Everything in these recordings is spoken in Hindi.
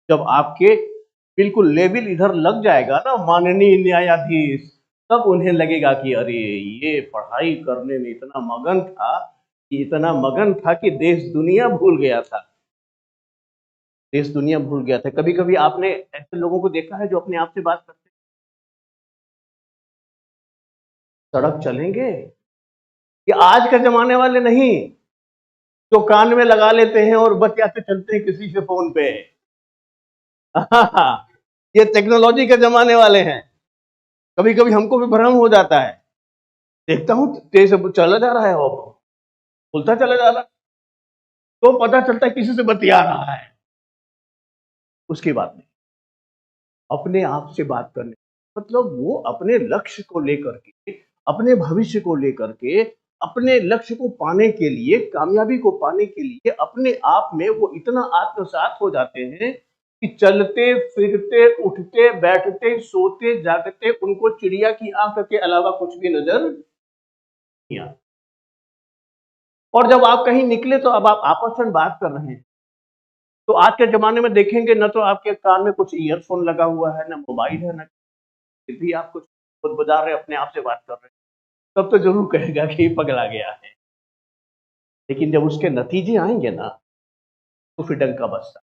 जब आपके बिल्कुल लेवल इधर लग जाएगा ना, माननीय न्यायाधीश, तब उन्हें लगेगा कि अरे ये पढ़ाई करने में इतना मगन था कि देश दुनिया भूल गया था। देश दुनिया भूल गया था। कभी कभी आपने ऐसे लोगों को देखा है जो अपने आप से बात करते हैं, सड़क चलेंगे, ये आज के जमाने वाले नहीं जो कान में लगा लेते हैं और बतियाते चलते हैं किसी से फोन पे। ये टेक्नोलॉजी के जमाने वाले हैं। कभी कभी हमको भी भ्रम हो जाता है, देखता हूं तेज से चला जा रहा है वो, खुलता चला जा रहा है, तो पता चलता है किसी से बतिया रहा है। उसकी बात नहीं, अपने आप से बात करने मतलब वो अपने लक्ष्य को लेकर के, अपने भविष्य को लेकर के, अपने लक्ष्य को पाने के लिए, कामयाबी को पाने के लिए अपने आप में वो इतना आत्मसात हो जाते हैं कि चलते फिरते उठते बैठते सोते जागते उनको चिड़िया की आंख के अलावा कुछ भी नजर नहीं आता। और जब आप कहीं निकले तो अब आप आपस में बात कर रहे हैं, तो आज के जमाने में देखेंगे न तो आपके कान में कुछ ईयरफोन लगा हुआ है, ना मोबाइल है, ना फिर भी आप कुछ खुद बजा रहे अपने आप से बात कर रहे हैं, तब तो जरूर कहेगा कि पगला गया है। लेकिन जब उसके नतीजे आएंगे ना, तो फिर डंका बजता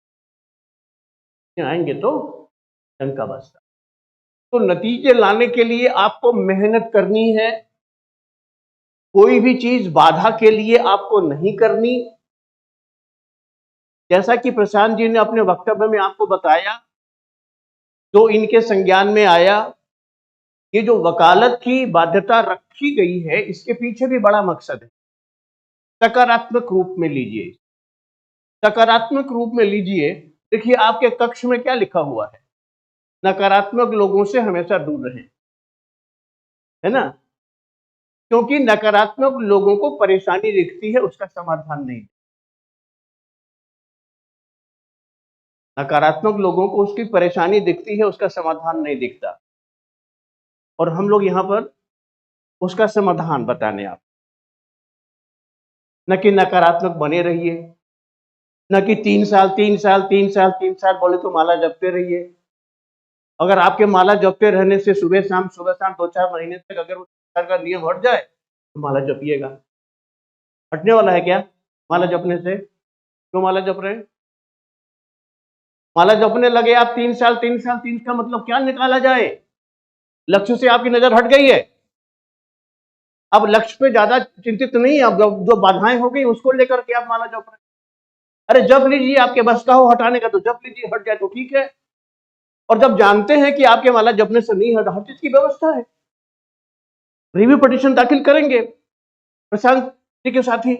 आएंगे तो डंका बजता। तो नतीजे लाने के लिए आपको मेहनत करनी है। कोई भी चीज बाधा के लिए आपको नहीं करनी। जैसा कि प्रशांत जी ने अपने वक्तव्य में आपको बताया, जो इनके संज्ञान में आया, ये जो वकालत की बाध्यता रखी गई है, इसके पीछे भी बड़ा मकसद है। सकारात्मक रूप में लीजिए, सकारात्मक रूप में लीजिए। देखिए आपके कक्ष में क्या लिखा हुआ है, नकारात्मक लोगों से हमेशा दूर रहें, है ना? क्योंकि नकारात्मक लोगों को परेशानी दिखती है, उसका समाधान नहीं। नकारात्मक लोगों को उसकी परेशानी दिखती है, उसका समाधान नहीं दिखता। और हम लोग यहां पर उसका समाधान बताने आप, न कि नकारात्मक बने रहिए, न कि 3 साल बोले तो माला जपते रहिए। अगर आपके माला जपते रहने से सुबह शाम 2-4 महीने तक अगर उस का नियम हट जाए तो माला जपिएगा। हटने वाला है क्या माला जपने से? क्यों माला जप रहे हैं? माला जपने लगे आप 3 का मतलब क्या निकाला जाए? लक्ष्य से आपकी नजर हट गई है। अब लक्ष्य पे ज्यादा चिंतित नहीं, अब जो बाधाएं हो गई उसको लेकर के आप माला जप रहे हैं। अरे जप लीजिए, आपके बस का हो हटाने का तो जप लीजिए, हट जाए तो ठीक है। और जब जानते हैं कि आपके माला जपने से नहीं हट, हर चीज की व्यवस्था है, रिव्यू पिटीशन दाखिल करेंगे प्रशांत जी के साथी।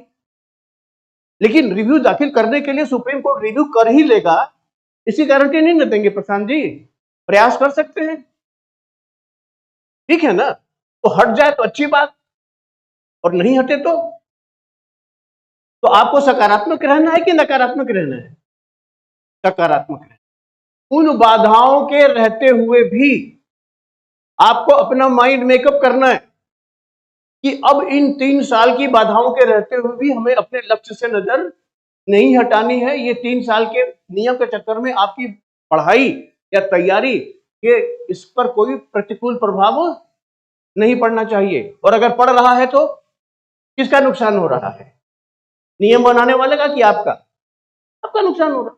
लेकिन रिव्यू दाखिल करने के लिए सुप्रीम कोर्ट रिव्यू कर ही लेगा, इसी गारंटी नहीं न देंगे प्रशांत जी। प्रयास कर सकते हैं, ठीक है ना? तो हट जाए तो अच्छी बात, और नहीं हटे तो आपको सकारात्मक रहना है कि नकारात्मक रहना है? सकारात्मक रहना। उन बाधाओं के रहते हुए भी आपको अपना माइंड मेकअप करना है कि अब इन 3 साल की बाधाओं के रहते हुए भी हमें अपने लक्ष्य से नजर नहीं हटानी है। ये 3 साल के नियम के चक्कर में आपकी पढ़ाई या तैयारी ये इस पर कोई प्रतिकूल प्रभाव नहीं पड़ना चाहिए। और अगर पड़ रहा है तो किसका नुकसान हो रहा है? नियम बनाने वाले का कि आपका? आपका नुकसान हो रहा है।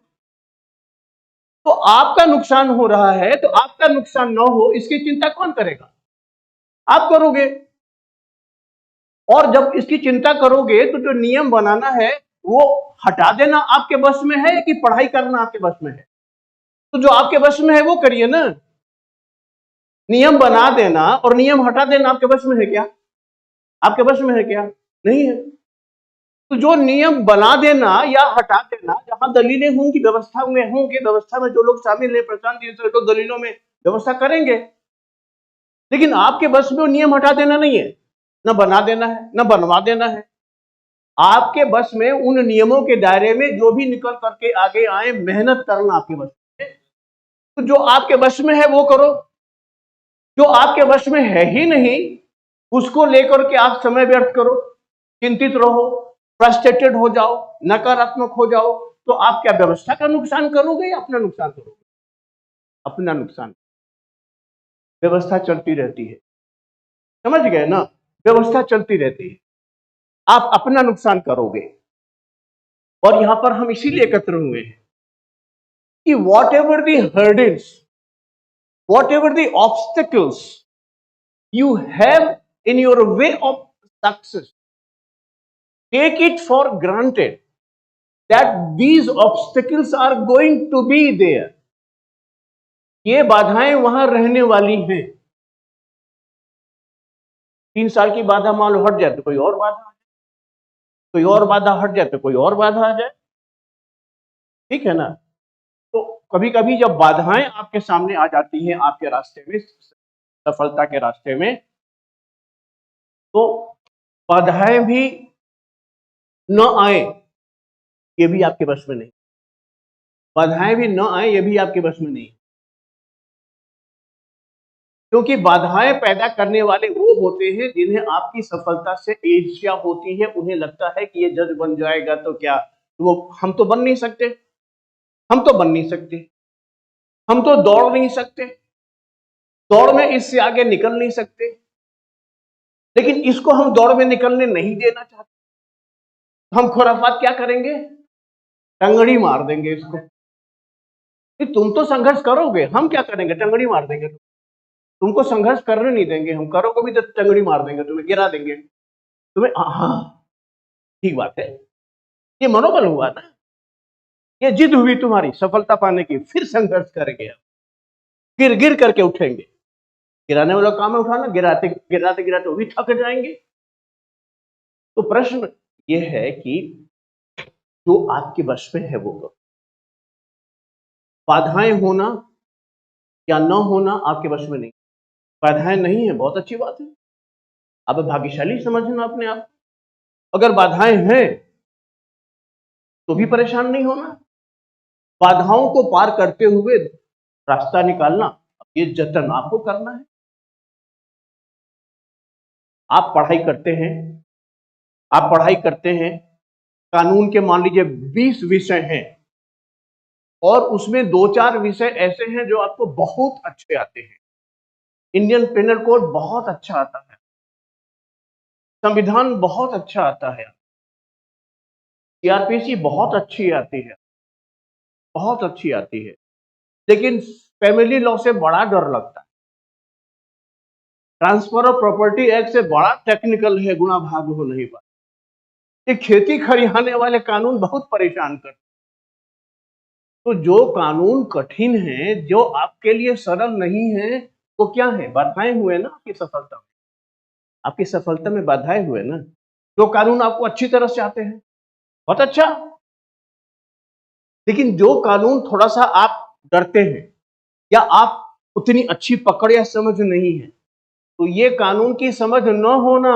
तो आपका नुकसान हो रहा है, तो आपका नुकसान न हो इसकी चिंता कौन करेगा? आप करोगे। और जब इसकी चिंता करोगे तो जो नियम बनाना है वो हटा देना आपके बस में है कि पढ़ाई करना आपके बस में है? तो जो आपके बस में है वो करिए ना। नियम बना देना और नियम हटा देना आपके बस में है क्या? आपके बस में है क्या? नहीं है। तो जो नियम बना देना या हटा देना, जहां दलीलें होंगी व्यवस्था में होंगे, व्यवस्था में जो लोग शामिल है प्रशांत जी तो दलीलों में व्यवस्था करेंगे। लेकिन आपके बस में वो नियम हटा देना नहीं है, न बना देना है, न बनवा देना है। आपके बस में उन नियमों के दायरे में जो भी निकल करके आगे आए, मेहनत करना आपके बस में। तो जो आपके बस में है वो करो, जो आपके बस में है ही नहीं उसको लेकर के आप समय व्यर्थ करो, चिंतित रहो, फ्रस्ट्रेटेड हो जाओ, नकारात्मक हो जाओ, तो आप क्या व्यवस्था का नुकसान करोगे या अपना नुकसान करोगे? अपना नुकसान। व्यवस्था चलती रहती है, समझ गए ना? व्यवस्था चलती रहती है, आप अपना नुकसान करोगे। और यहां पर हम इसीलिए एकत्र हुए हैं कि what ever the hurdles, what ever the obstacles you have in your way of success, take it for granted that these obstacles are going to be there. ये बाधाएं वहां रहने वाली हैं। 3 साल की बाधा मान लो हट जाए तो कोई और बाधा आ जाए, कोई और बाधा हट जाए तो कोई और बाधा आ जाए, ठीक है ना? तो कभी कभी जब बाधाएं आपके सामने आ जाती हैं आपके रास्ते में, सफलता के रास्ते में, तो बाधाएं भी न आए ये भी आपके बस में नहीं, बाधाएं भी न आए ये भी आपके बस में नहीं, क्योंकि बाधाएं पैदा करने वाले वो होते हैं जिन्हें आपकी सफलता से ईर्ष्या होती है। उन्हें लगता है कि ये जज बन जाएगा तो क्या, वो हम तो बन नहीं सकते, हम तो बन नहीं सकते, हम तो दौड़ नहीं सकते, दौड़ में इससे आगे निकल नहीं सकते। लेकिन इसको हम दौड़ में निकलने नहीं देना चाहते। हम खुराफात क्या करेंगे? टंगड़ी मार देंगे इसको कि तुम तो संघर्ष करोगे, हम क्या करेंगे? टंगड़ी मार देंगे, तुमको संघर्ष करने नहीं देंगे, हम करोगे भी तो टंगड़ी मार देंगे, तुम्हें गिरा देंगे, तुम्हें। हाँ, ठीक बात है, ये मनोबल हुआ ना, ये जिद हुई तुम्हारी सफलता पाने की, फिर संघर्ष करेंगे, गिर गिर करके उठेंगे। गिराने वाला काम है उठाना, गिराते गिराते गिराते वो भी थक जाएंगे। तो प्रश्न ये है कि जो आपके वश में है वो करो। बाधाएं होना या न होना आपके वश में नहीं। बाधाएं नहीं है, बहुत अच्छी बात है, आप भाग्यशाली समझना अपने आप। अगर बाधाएं हैं तो भी परेशान नहीं होना। बाधाओं को पार करते हुए रास्ता निकालना, ये जतन आपको करना है। आप पढ़ाई करते हैं, आप पढ़ाई करते हैं, कानून के मान लीजिए 20 विषय हैं और उसमें 2-4 विषय ऐसे हैं जो आपको बहुत अच्छे आते हैं। इंडियन पेनल कोड बहुत अच्छा आता है, संविधान बहुत अच्छा आता है, सीआरपीसी बहुत अच्छी आती है, बहुत अच्छी आती है, लेकिन फैमिली लॉ से बड़ा डर लगता है। ट्रांसफर ऑफ प्रॉपर्टी एक्ट से बड़ा टेक्निकल है, गुणा भाग हो नहीं पाता। ये खेती खरियाने वाले कानून बहुत परेशान करते। तो जो कानून कठिन है, जो आपके लिए सरल नहीं है, वो क्या है? बाधाएं हुए ना आपकी सफलता में, आपकी सफलता में बाधाएं हुए ना। जो कानून आपको अच्छी तरह से आते हैं, बहुत अच्छा, लेकिन जो कानून थोड़ा सा आप डरते हैं या आप उतनी अच्छी पकड़ या समझ नहीं है, तो ये कानून की समझ न होना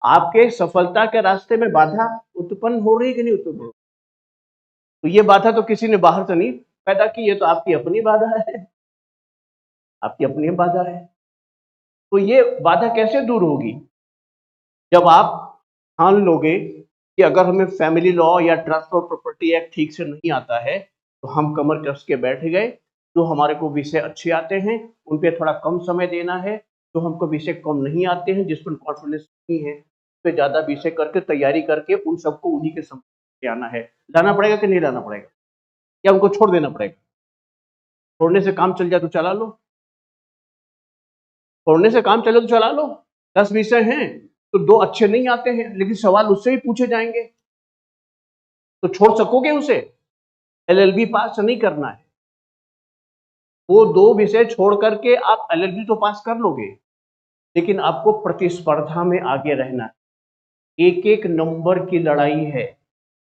आपके सफलता के रास्ते में बाधा उत्पन्न हो रही है कि नहीं उत्पन्न हो रही? तो ये बाधा तो किसी ने बाहर से नहीं पैदा की, ये तो आपकी अपनी बाधा है, आपकी अपनी बाधा है। तो ये बाधा कैसे दूर होगी? जब आप ठान लोगे कि अगर हमें फैमिली लॉ या ट्रांसफर प्रॉपर्टी एक्ट ठीक से नहीं आता है तो हम कमर कस के बैठ गए। जो हमारे को विषय अच्छे आते हैं उन पे थोड़ा कम समय देना है, जो हमको विषय कम नहीं आते हैं, जिस पर कॉन्फिडेंस नहीं है, उस पर ज्यादा विषय करके तैयारी करके उन सबको उन्हीं के समझ आना है। लाना पड़ेगा कि नहीं लाना पड़ेगा, या उनको छोड़ देना पड़ेगा? छोड़ने से काम चल जाए तो चला लो, छोड़ने से काम चले तो चला लो। 10 विषय हैं तो 2 अच्छे नहीं आते हैं, लेकिन सवाल उससे ही पूछे जाएंगे, तो छोड़ सकोगे उसे? एलएलबी पास नहीं करना है, वो 2 विषय छोड़ करके आप एलएलबी तो पास कर लोगे, लेकिन आपको प्रतिस्पर्धा में आगे रहना है। एक एक नंबर की लड़ाई है,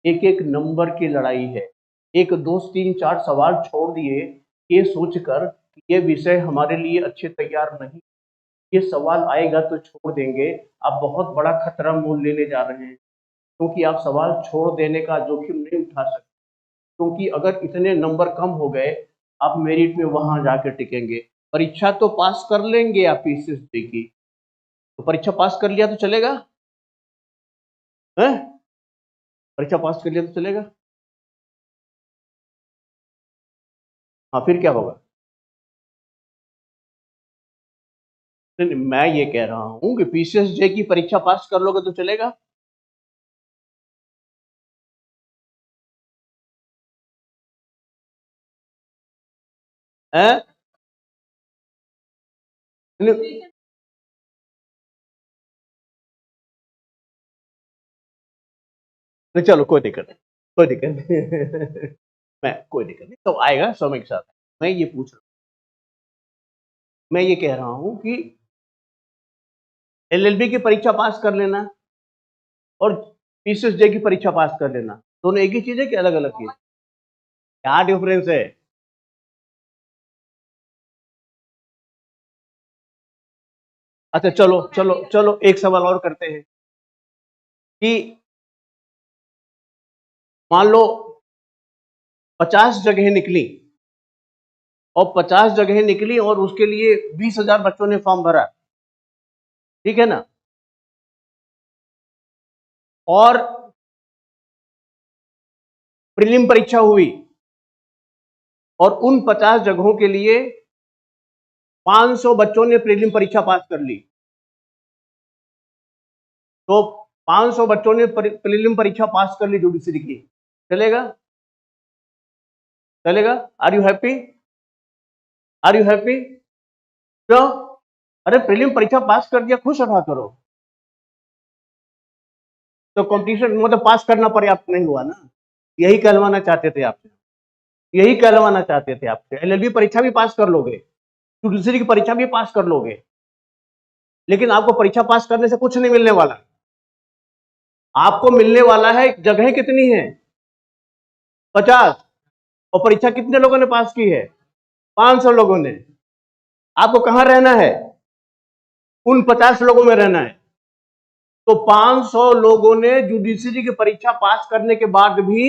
एक एक नंबर की लड़ाई है। एक 2 3 4 सवाल छोड़ दिए ये सोचकर कि ये विषय हमारे लिए अच्छे तैयार नहीं, ये सवाल आएगा तो छोड़ देंगे, आप बहुत बड़ा खतरा मोल लेने जा रहे हैं, क्योंकि आप सवाल छोड़ देने का जोखिम नहीं उठा सकते। क्योंकि अगर इतने नंबर कम हो गए, आप मेरिट में वहां जाकर टिकेंगे। परीक्षा तो पास कर लेंगे आप पीसीएसडी की, तो परीक्षा पास कर लिया तो चलेगा है? परीक्षा पास कर लिया तो चलेगा? हाँ, फिर क्या होगा? नहीं, नहीं, मैं ये कह रहा हूँ कि पीसीएसजे की परीक्षा पास कर लोगे तो चलेगा? हैं? नहीं, नहीं, चलो कोई दिक्कत नहीं, कोई दिक्कत नहीं। मैं कोई दिक्कत नहीं, तो आएगा समय के साथ। मैं ये पूछ रहा हूँ, मैं ये कह रहा हूँ कि एलएलबी की परीक्षा पास कर लेना और पीसीएसजे की परीक्षा पास कर लेना, दोनों एक ही चीज है कि अलग अलग चीज? क्या डिफरेंस है? अच्छा, चलो चलो चलो, एक सवाल और करते हैं कि मान लो 50 जगह निकली, और 50 जगह निकली और उसके लिए 20,000 बच्चों ने फॉर्म भरा, ठीक है ना? और प्रीलिम परीक्षा हुई और उन 50 जगहों के लिए 500 बच्चों ने प्रीलिम परीक्षा पास कर ली, तो 500 बच्चों ने प्रीलिम परीक्षा पास कर ली जुडिशरी की, चलेगा? चलेगा? Are you happy? Are you happy? क्यों? अरे प्रीलिम परीक्षा पास कर दिया, खुश रहा करो। तो कंपटीशन मतलब पास करना पर्याप्त नहीं हुआ ना? यही कहलवाना चाहते थे आपसे, यही कहलवाना चाहते थे आपसे। एलएलबी परीक्षा भी पास कर लोगे, जुडिशरी की परीक्षा भी पास कर लोगे, लेकिन आपको परीक्षा पास करने से कुछ नहीं मिलने वाला। आपको मिलने वाला है, जगह कितनी है? 50। और परीक्षा कितने लोगों ने पास की है? 500 लोगों ने। आपको कहां रहना है? उन 50 लोगों में रहना है। तो 500 लोगों ने जुडिशरी की परीक्षा पास करने के बाद भी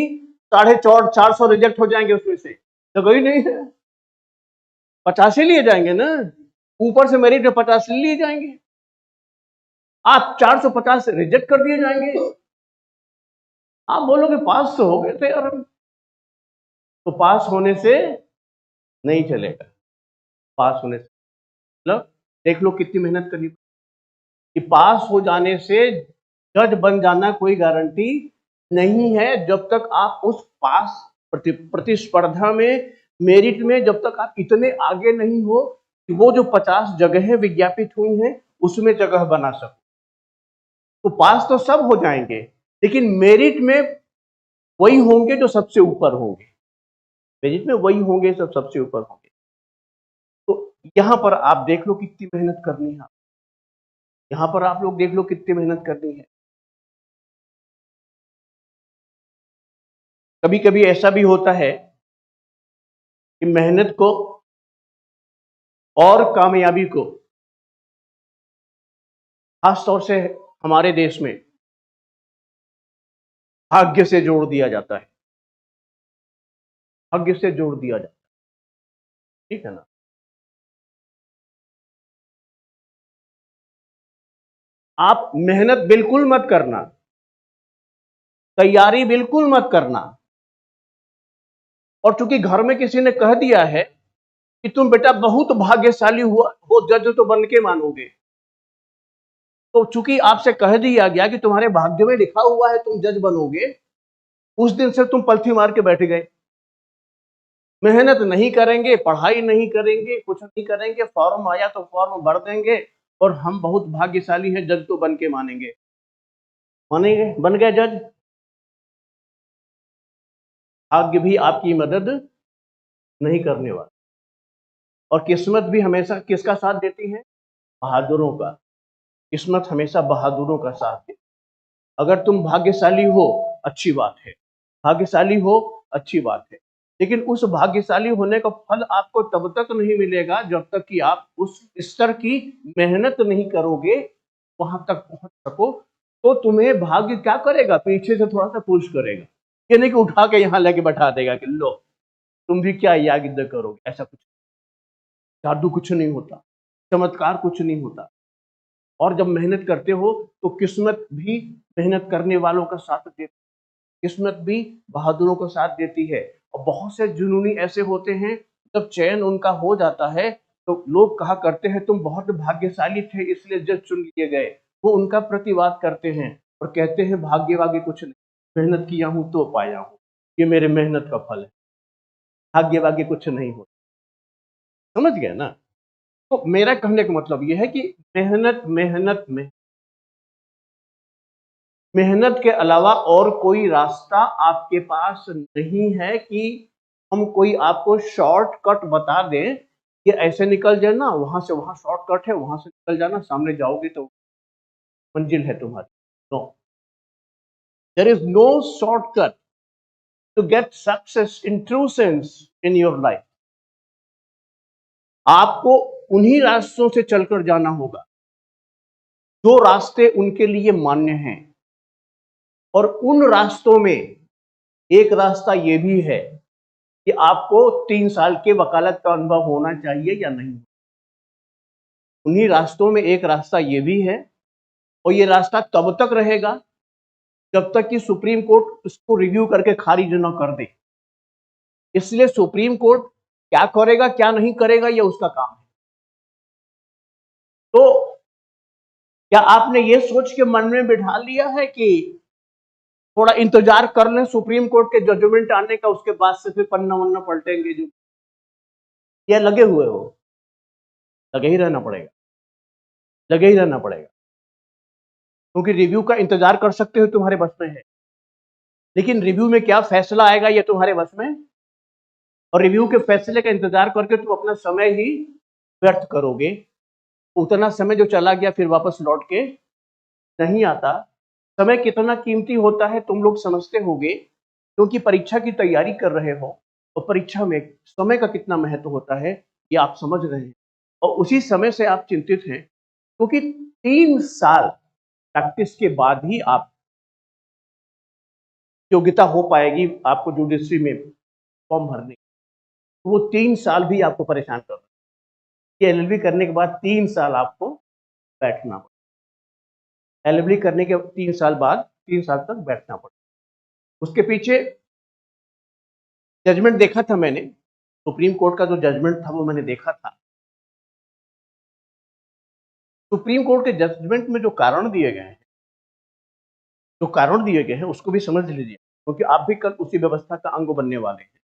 450 रिजेक्ट हो जाएंगे, उसमें से जगह ही नहीं है। 50 ही लिए जाएंगे ना, ऊपर से मेरिट में 50 लिए जाएंगे, आप 450 से रिजेक्ट कर दिए जाएंगे। आप बोलोगे पास तो हो गए थे यार हम। तो पास होने से नहीं चलेगा, पास होने से मतलब देख लो कितनी मेहनत करनी, कि पास हो जाने से जज बन जाना कोई गारंटी नहीं है, जब तक आप उस पास प्रतिस्पर्धा में, मेरिट में जब तक आप इतने आगे नहीं हो कि वो जो 50 जगहें विज्ञापित हुई हैं उसमें जगह बना सको। तो पास तो सब हो जाएंगे, लेकिन मेरिट में वही होंगे जो सबसे ऊपर होंगे, मेरिट में वही होंगे सब सबसे ऊपर होंगे। तो यहां पर आप देख लो कितनी मेहनत करनी है, यहां पर आप लोग देख लो कितनी मेहनत करनी है। कभी कभी ऐसा भी होता है कि मेहनत को और कामयाबी को खास तौर से हमारे देश में भाग्य से जोड़ दिया जाता है, भाग्य से जोड़ दिया जाता है, ठीक है ना? आप मेहनत बिल्कुल मत करना, तैयारी बिल्कुल मत करना, और चूंकि घर में किसी ने कह दिया है कि तुम बेटा बहुत भाग्यशाली हुआ हो, जज तो बन के मानोगे, तो चूंकि आपसे कह दिया गया कि तुम्हारे भाग्य में लिखा हुआ है तुम जज बनोगे, उस दिन से तुम पलथी मार के बैठ गए, मेहनत नहीं करेंगे, पढ़ाई नहीं करेंगे, कुछ नहीं करेंगे, फॉर्म आया तो फॉर्म भर देंगे और हम बहुत भाग्यशाली हैं, जज तो बन के मानेंगे, मानेंगे, बन गए जज। भाग्य भी आपकी मदद नहीं करने वाला, और किस्मत भी हमेशा किसका साथ देती है? बहादुरों का। किस्मत हमेशा बहादुरों का साथ देती है। अगर तुम भाग्यशाली हो, अच्छी बात है, भाग्यशाली हो, अच्छी बात है, लेकिन उस भाग्यशाली होने का फल आपको तब तक नहीं मिलेगा जब तक कि आप उस स्तर की मेहनत नहीं करोगे, वहां तक पहुंच सको। तो तुम्हें भाग्य क्या करेगा? पीछे से थोड़ा सा पुश करेगा, ये नहीं कि उठा के यहां लेके बैठा देगा कि लो तुम भी क्या याद करोगे, ऐसा कुछ। जादू कुछ नहीं होता, चमत्कार कुछ नहीं होता। और जब मेहनत करते हो तो किस्मत भी मेहनत करने वालों का साथ देती है, किस्मत भी बहादुरों का साथ देती है। और बहुत से जुनूनी ऐसे होते हैं जब चयन उनका हो जाता है तो लोग कहा करते हैं तुम बहुत भाग्यशाली थे इसलिए जज चुन लिए गए। वो उनका प्रतिवाद करते हैं और कहते हैं भाग्य वाग्य कुछ नहीं, मेहनत किया हूं तो पाया हूं, ये मेरे मेहनत का फल है, भाग्य वाग्य कुछ नहीं हो। समझ गए ना? तो मेरा कहने का मतलब ये है कि मेहनत मेहनत में मेहनत के अलावा और कोई रास्ता आपके पास नहीं है कि हम कोई आपको शॉर्टकट बता दें कि ऐसे निकल जाना, वहां से वहां शॉर्टकट है, वहां से निकल जाना, सामने जाओगे तो मंजिल है तुम्हारी। No, there is no shortcut to get success in true sense in your life. आपको उन्हीं रास्तों से चलकर जाना होगा जो रास्ते उनके लिए मान्य हैं। और उन रास्तों में एक रास्ता यह भी है कि आपको 3 साल के वकालत का अनुभव होना चाहिए या नहीं। उन्हीं रास्तों में एक रास्ता यह भी है, और यह रास्ता तब तक रहेगा जब तक कि सुप्रीम कोर्ट इसको रिव्यू करके खारिज न कर दे। इसलिए सुप्रीम कोर्ट क्या करेगा क्या नहीं करेगा यह उसका काम है। तो क्या आपने ये सोच के मन में बिठा लिया है कि थोड़ा इंतजार कर लें सुप्रीम कोर्ट के जजमेंट आने का, उसके बाद से फिर पन्ना वन्ना पलटेंगे? जो या लगे हुए हो, लगे ही रहना पड़ेगा, लगे ही रहना पड़ेगा, क्योंकि रिव्यू का इंतजार कर सकते हो, तुम्हारे बस में है, लेकिन रिव्यू में क्या फैसला आएगा ये तुम्हारे बस में। और रिव्यू के फैसले का इंतजार करके तुम अपना समय ही व्यर्थ करोगे। उतना समय जो चला गया फिर वापस लौट के नहीं आता। समय कितना कीमती होता है तुम लोग समझते होगे, क्योंकि परीक्षा की तैयारी कर रहे हो और परीक्षा में समय का कितना महत्व होता है ये आप समझ रहे हैं। और उसी समय से आप चिंतित हैं, क्योंकि 3 साल प्रैक्टिस के बाद ही आप योग्यता हो पाएगी आपको जुडिशरी में फॉर्म भरने की। तो वो 3 साल भी आपको परेशान कर रहे हैं। एलएलबी करने के बाद 3 साल आपको बैठना पड़ेगा। एलएलबी करने के 3 साल बाद 3 साल तक बैठना पड़ेगा। उसके पीछे जजमेंट देखा था मैंने, सुप्रीम कोर्ट का जो जजमेंट था वो मैंने देखा था। सुप्रीम कोर्ट के जजमेंट में जो कारण दिए गए हैं, उसको भी समझ लीजिए, क्योंकि आप भी कल उसी व्यवस्था का अंग बनने वाले हैं।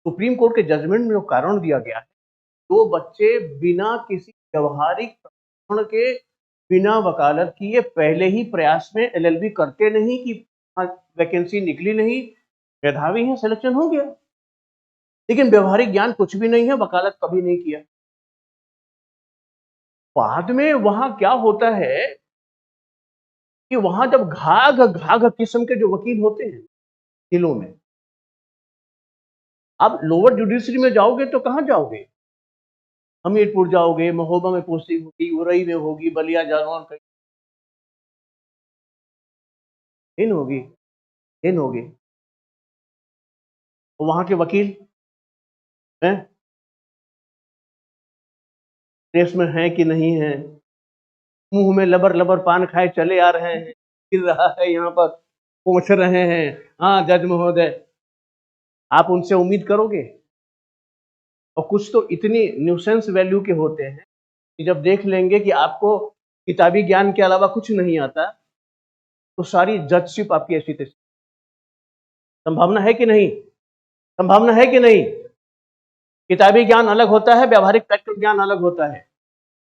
सुप्रीम कोर्ट के जजमेंट में जो कारण दिया गया है, जो बच्चे बिना किसी व्यवहारिक प्रशिक्षण के, बिना वकालत किए पहले ही प्रयास में एलएलबी करते नहीं कि वैकेंसी निकली नहीं, मेधावी हैं, सिलेक्शन हो गया, लेकिन व्यवहारिक ज्ञान कुछ भी नहीं है, वकालत कभी नहीं किया। बाद में वहां क्या होता है कि वहां जब घाघ घाघ किस्म के जो वकील होते हैं जिलों में, आप लोअर जुडिशरी में जाओगे तो कहां जाओगे? हमीरपुर जाओगे, महोबा में पोस्टिंग होगी, उरई में होगी, बलिया जालौन कहीं इन होगी, इन होगी। तो वहां के वकील हैं, देश में हैं कि नहीं है, मुंह में लबर लबर पान खाए चले आ रहे हैं, गिर रहा है यहाँ पर, पहुंच रहे हैं, हाँ जज महोदय, आप उनसे उम्मीद करोगे? और कुछ तो इतनी न्यूसेंस वैल्यू के होते हैं कि जब देख लेंगे कि आपको किताबी ज्ञान के अलावा कुछ नहीं आता, तो सारी जजशिप आपकी ऐसी तैसी। संभावना है कि नहीं? संभावना है कि नहीं? किताबी ज्ञान अलग होता है, व्यवहारिक प्रैक्टिकल ज्ञान अलग होता है।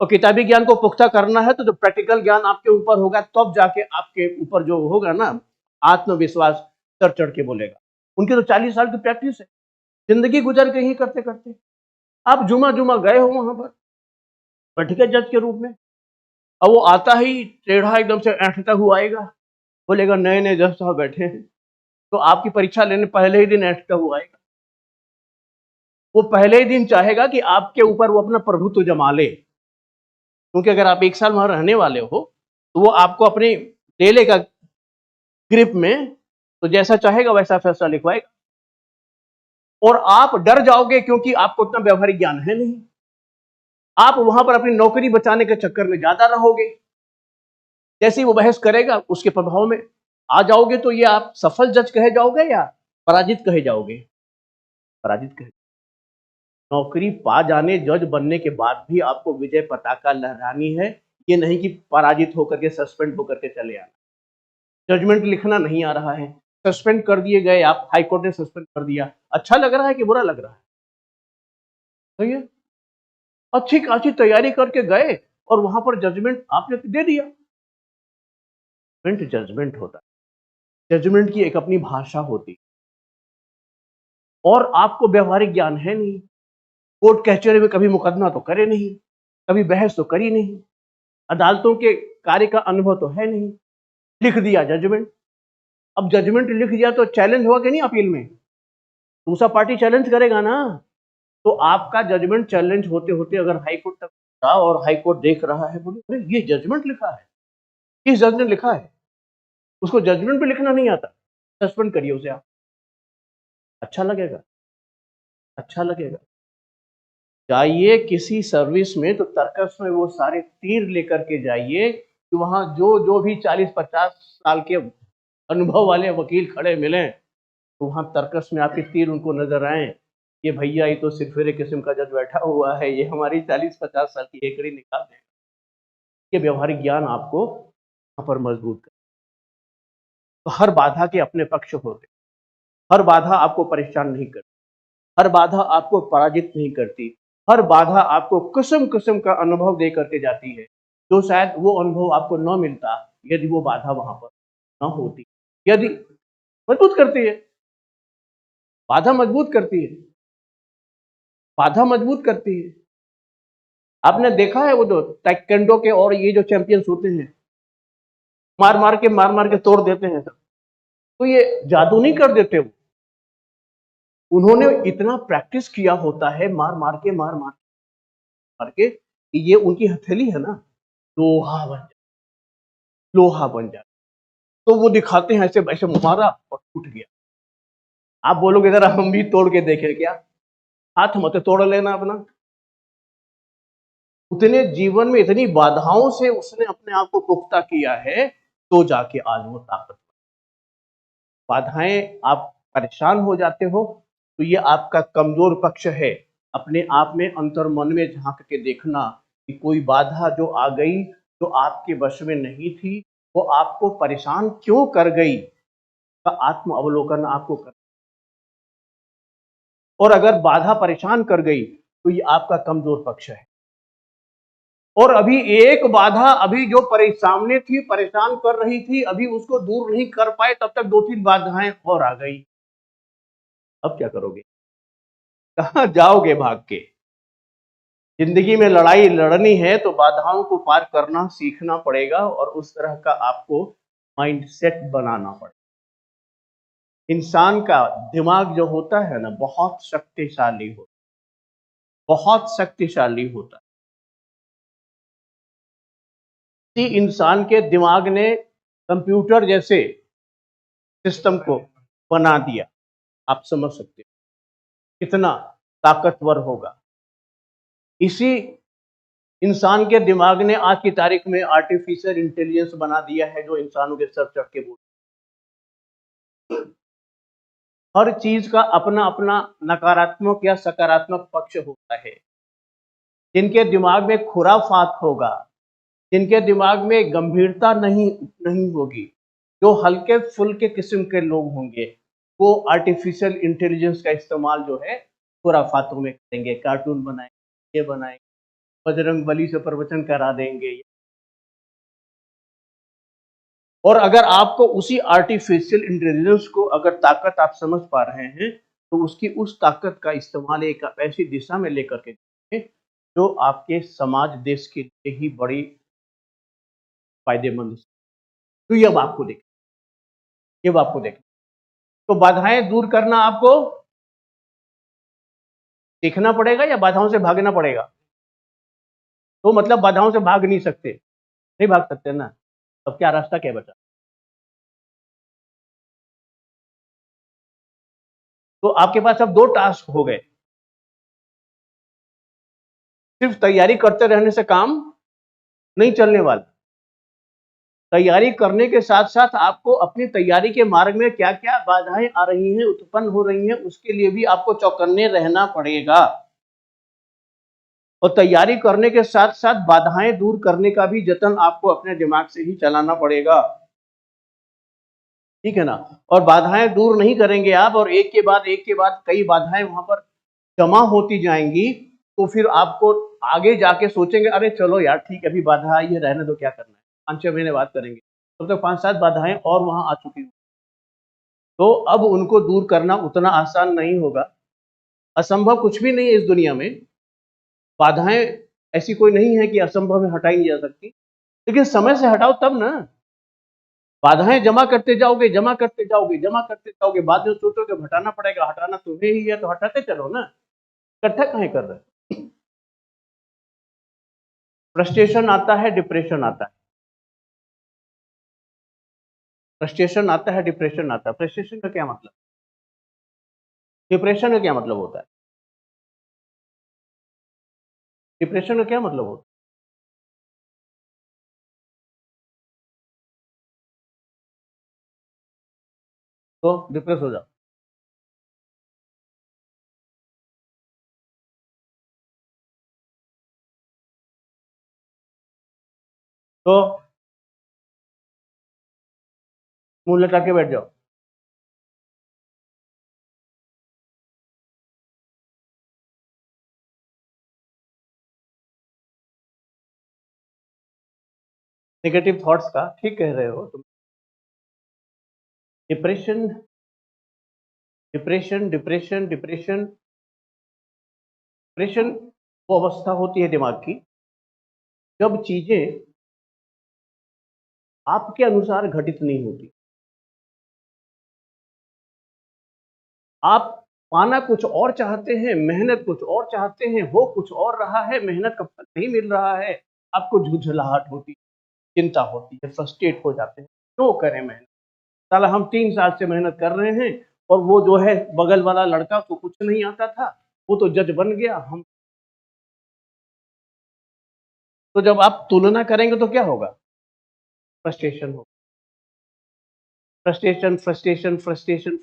और किताबी ज्ञान को पुख्ता करना है तो जो प्रैक्टिकल ज्ञान आपके ऊपर होगा, तब जाके आपके ऊपर जो होगा ना आत्मविश्वास, चढ़ चढ़ के बोलेगा। उनकी तो 40 साल की प्रैक्टिस है, जिंदगी गुजर के ही करते करते। आप जुमा जुमा गए हो वहां पर पर्टिकुलर जज के रूप में, अब वो आता ही टेढ़ा एकदम से ऐंठता हुआ आएगा, बोलेगा नए नए जज साहब बैठे हैं, तो आपकी परीक्षा लेने पहले ही दिन ऐंठता हुआ आएगा। वो पहले ही दिन चाहेगा कि आपके ऊपर वो अपना प्रभुत्व जमा ले, क्योंकि अगर आप 1 साल वहां रहने वाले हो तो वो आपको अपने ले लेगा ग्रिप में, तो जैसा चाहेगा वैसा फैसला लिखवाएगा। और आप डर जाओगे क्योंकि आपको उतना व्यवहारिक ज्ञान है नहीं। आप वहां पर अपनी नौकरी बचाने के चक्कर में ज्यादा रहोगे। जैसे ही वो बहस करेगा उसके प्रभाव में आ जाओगे, तो ये आप सफल जज कहे जाओगे या पराजित कहे जाओगे? पराजित कहे। नौकरी पा जाने, जज बनने के बाद भी आपको विजय पताका लहरानी है। ये नहीं कि पराजित होकर के, सस्पेंड होकर के चले आना। जजमेंट लिखना नहीं आ रहा है, सस्पेंड कर दिए गए आप, हाई कोर्ट ने सस्पेंड कर दिया। अच्छा लग रहा है कि बुरा लग रहा है? सही है। अच्छी खासी तैयारी करके गए और वहां पर जजमेंट आपने दे दिया। जजमेंट होता है, जजमेंट की एक अपनी भाषा होती है, और आपको व्यवहारिक ज्ञान है नहीं। कोर्ट कचहरी में कभी मुकदमा तो करे नहीं, कभी बहस तो करी नहीं, अदालतों के कार्य का अनुभव तो है नहीं, लिख दिया जजमेंट। अब जजमेंट लिख दिया तो चैलेंज होगा कि नहीं अपील में? दूसरा पार्टी चैलेंज करेगा ना। तो आपका जजमेंट चैलेंज होते होते अगर हाई कोर्ट तक पहुंचा और हाई कोर्ट देख रहा है, बोले अरे ये जजमेंट लिखा है, किस जज ने लिखा है? उसको जजमेंट भी लिखना नहीं आता, सस्पेंड करिए उसे आप। अच्छा लगेगा? अच्छा लगेगा? जाइए किसी सर्विस में तो तर्कस में वो सारे तीर लेकर के जाइए कि वहां जो जो भी 40-50 साल के अनुभव वाले वकील खड़े मिले, तो वहां तर्कस में आपके तीर उनको नजर आए, ये भैया ये तो सिरफिरे किस्म का जज बैठा हुआ है, ये हमारी 40-50 साल की हेकड़ी निकाल देगा। ये व्यवहारिक ज्ञान आपको वहां पर मजबूत कर। तो हर बाधा के अपने पक्ष होते, हर बाधा आपको परेशान नहीं करती, हर बाधा आपको पराजित नहीं करती, हर बाधा आपको किस्म किस्म का अनुभव दे करके जाती है, जो शायद वो अनुभव आपको न मिलता यदि वो बाधा वहां पर न होती। यदि मजबूत करती है, बाधा मजबूत करती है, बाधा मजबूत करती है। आपने देखा है वो जो ताइक्वांडो के और ये जो चैंपियंस होते हैं, मार मार के तोड़ देते हैं सब। तो ये जादू नहीं कर देते वो, उन्होंने इतना प्रैक्टिस किया होता है, मार के कि ये उनकी हथेली है ना, लोहा बन जाए, लोहा बन जाए। तो वो दिखाते हैं ऐसे ऐसे मारा और टूट गया। आप बोलोगे जरा हम भी तोड़ के देखें क्या? हाथ मत तोड़ लेना अपना। उतने जीवन में इतनी बाधाओं से उसने अपने आप को पुख्ता किया है, तो जाके आज वो ताकत। बाधाएं आप परेशान हो जाते हो तो ये आपका कमजोर पक्ष है। अपने आप में अंतर मन में झांक के देखना कि कोई बाधा जो आ गई, जो आपके वश में नहीं थी, वो आपको परेशान क्यों कर गई, का आत्म अवलोकन आपको कर। और अगर बाधा परेशान कर गई तो ये आपका कमजोर पक्ष है। और अभी एक बाधा अभी जो सामने थी, परेशान कर रही थी, अभी उसको दूर नहीं कर पाए, तब तक 2-3 बाधाएं और आ गई। अब क्या करोगे? कहां जाओगे भाग के? जिंदगी में लड़ाई लड़नी है तो बाधाओं को पार करना सीखना पड़ेगा, और उस तरह का आपको माइंडसेट बनाना पड़ेगा। इंसान का दिमाग जो होता है ना, बहुत शक्तिशाली होता, बहुत शक्तिशाली होता है। इसी इंसान के दिमाग ने कंप्यूटर जैसे सिस्टम को बना दिया। आप समझ सकते हो कितना ताकतवर होगा। इसी इंसान के दिमाग ने आज की तारीख में आर्टिफिशियल इंटेलिजेंस बना दिया है, जो इंसानों के सर चढ़ के बोल। हर चीज का अपना अपना नकारात्मक या सकारात्मक पक्ष होता है। जिनके दिमाग में खुराफात होगा, जिनके दिमाग में गंभीरता नहीं नहीं होगी, जो हल्के फुल्के किस्म के लोग होंगे, वो आर्टिफिशियल इंटेलिजेंस का इस्तेमाल जो है खुराफातों में करेंगे। कार्टून बनाएंगे, ये बनाएंगे, बजरंग बली से प्रवचन करा देंगे। और अगर आपको उसी आर्टिफिशियल इंटेलिजेंस को अगर ताकत आप समझ पा रहे हैं, तो उसकी उस ताकत का इस्तेमाल एक ऐसी दिशा में लेकर के करें जो आपके समाज देश के लिए ही बड़ी फायदेमंद। तो ये अब आपको देख, ये अब आपको देख। तो बाधाएं दूर करना आपको सीखना पड़ेगा या बाधाओं से भागना पड़ेगा? तो मतलब बाधाओं से भाग नहीं सकते, नहीं भाग सकते ना। अब क्या रास्ता क्या बचा? तो आपके पास अब 2 टास्क हो गए। सिर्फ तैयारी करते रहने से काम नहीं चलने वाला। तैयारी करने के साथ साथ आपको अपनी तैयारी के मार्ग में क्या क्या बाधाएं आ रही हैं, उत्पन्न हो रही हैं, उसके लिए भी आपको चौकन्ने रहना पड़ेगा। और तैयारी करने के साथ साथ बाधाएं दूर करने का भी जतन आपको अपने दिमाग से ही चलाना पड़ेगा, ठीक है ना। और बाधाएं दूर नहीं करेंगे आप और एक के बाद कई बाधाएं वहां पर जमा होती जाएंगी, तो फिर आपको आगे जाके सोचेंगे अरे चलो यार ठीक है, अभी बाधा आई है, रहने दो, क्या करना है, 5-6 महीने बात करेंगे। तब तक 5-7 बाधाएं और वहां आ चुकी हैं। तो अब उनको दूर करना उतना आसान नहीं होगा। असंभव कुछ भी नहीं है इस दुनिया में। बाधाएं ऐसी कोई नहीं है कि असंभव है, हटाई नहीं जा सकती, लेकिन समय से हटाओ तब ना। बाधाएं जमा करते जाओगे, जमा करते जाओगे, जमा करते जाओगे, बाद में सोचोगे हटाना पड़ेगा, हटाना तुम्हें ही है तो हटाते चलो ना, इकट्ठा काहे कर रहे हो। फ्रस्ट्रेशन आता है, डिप्रेशन आता है, फ्रस्ट्रेशन आता है, डिप्रेशन आता है। फ्रस्ट्रेशन का क्या मतलब, डिप्रेशन का क्या मतलब होता है, डिप्रेशन का क्या मतलब होता है। तो डिप्रेस हो जाओ। तो मुंह लटा के बैठ जाओ। नेगेटिव थॉट्स का, ठीक कह रहे हो तुम। Depression, depression, depression, depression, depression वो अवस्था होती है दिमाग की जब चीजें आपके अनुसार घटित नहीं होती। आप पाना कुछ और चाहते हैं, मेहनत कुछ और चाहते हैं, हो कुछ और रहा है, मेहनत का फल नहीं मिल रहा है, आपको झुंझलाहट होती है, चिंता होती है, फ्रस्ट्रेट हो जाते हैं। क्यों करें मेहनत, साला हम 3 साल से मेहनत कर रहे हैं और वो जो है बगल वाला लड़का को कुछ नहीं आता था, वो तो जज बन गया। हम तो जब आप तुलना करेंगे तो क्या होगा, फ्रस्ट्रेशन होगा, frustration, frustration, frustration,